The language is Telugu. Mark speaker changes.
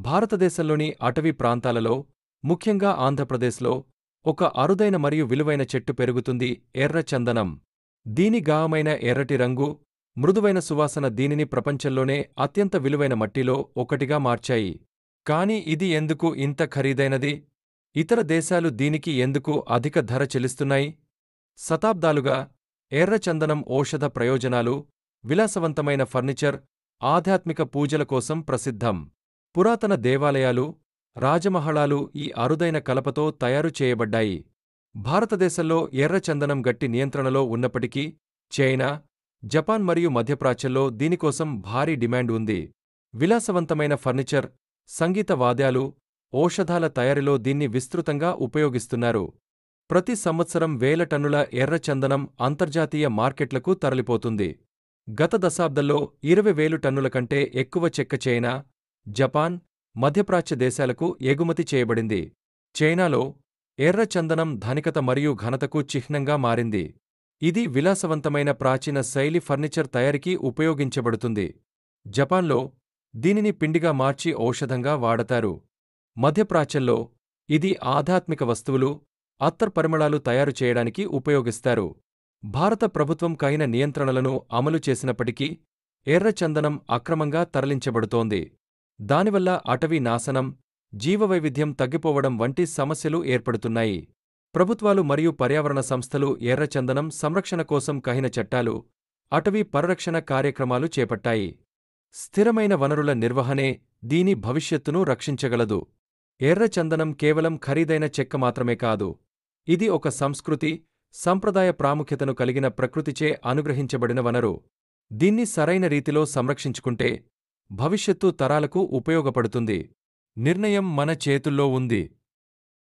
Speaker 1: భారతదేశంలోని అటవీ ప్రాంతాలలో, ముఖ్యంగా ఆంధ్రప్రదేశ్లో, ఒక అరుదైన మరియు విలువైన చెట్టు పెరుగుతుంది: ఎర్ర చందనం. దీని గాఢమైన ఎర్రటి రంగు, మృదువైన సువాసన దీనిని ప్రపంచంలోనే అత్యంత విలువైన మట్టిలో ఒకటిగా మార్చాయి. కానీ ఇది ఎందుకు ఇంత ఖరీదైనది? ఇతర దేశాలు దీనికి ఎందుకు అధిక ధర చెల్లిస్తున్నాయి? శతాబ్దాలుగా ఎర్ర చందనం ఔషధ ప్రయోజనాలు, విలాసవంతమైన ఫర్నిచర్, ఆధ్యాత్మిక పూజల కోసం ప్రసిద్ధం. పురాతన దేవాలయాలు, రాజమహలాలు ఈ అరుదైన కలపతో తయారు చేయబడ్డాయి. భారతదేశంలో ఎర్ర చందనం గట్టి నియంత్రణలో ఉన్నప్పటికీ, చైనా, జపాన్ మరియు మధ్యప్రాచ్యంలో దీనికోసం భారీ డిమాండ్ ఉంది. విలాసవంతమైన ఫర్నిచర్, సంగీత వాద్యాలు, ఔషధాల తయారీలో దీన్ని విస్తృతంగా ఉపయోగిస్తున్నారు. ప్రతి సంవత్సరం వేల టన్నుల ఎర్ర చందనం అంతర్జాతీయ మార్కెట్లకు తరలిపోతుంది. గత దశాబ్దంలో 20,000 టన్నుల కంటే ఎక్కువ చెక్క చైనా, జపాన్, మధ్యప్రాచ్య దేశాలకు ఎగుమతి చేయబడింది. చైనాలో ఎర్ర చందనం ధనికత మరియు ఘనతకు చిహ్నంగా మారింది. ఇది విలాసవంతమైన ప్రాచీన శైలి ఫర్నిచర్ తయారీకి ఉపయోగించబడుతుంది. జపాన్లో దీనిని పిండిగా మార్చి ఔషధంగా వాడతారు. మధ్యప్రాచ్యంలో ఇది ఆధ్యాత్మిక వస్తువులు, అత్తర్ పరిమళాలు తయారు చేయడానికి ఉపయోగిస్తారు. భారత ప్రభుత్వం కఠిన నియంత్రణలను అమలు చేసినప్పటికీ, ఎర్ర చందనం అక్రమంగా తరలించబడుతోంది. దానివల్ల అటవీ నాశనం, జీవవైవిధ్యం తగ్గిపోవడం వంటి సమస్యలు ఏర్పడుతున్నాయి. ప్రభుత్వాలు మరియు పర్యావరణ సంస్థలు ఎర్ర చందనం సంరక్షణ కోసం కఠిన చట్టాలు, అటవీ పరిరక్షణ కార్యక్రమాలు చేపట్టాయి. స్థిరమైన వనరుల నిర్వహణే దీని భవిష్యత్తును రక్షించగలదు. ఎర్ర చందనం కేవలం ఖరీదైన చెక్క మాత్రమే కాదు. ఇది ఒక సంస్కృతి, సంప్రదాయ ప్రాముఖ్యతను కలిగిన ప్రకృతిచే అనుగ్రహించబడిన వనరు. దీన్ని సరైన రీతిలో సంరక్షించుకుంటే భవిష్యత్తు తరాలకు ఉపయోగపడుతుంది. నిర్ణయం మన చేతుల్లో ఉంది.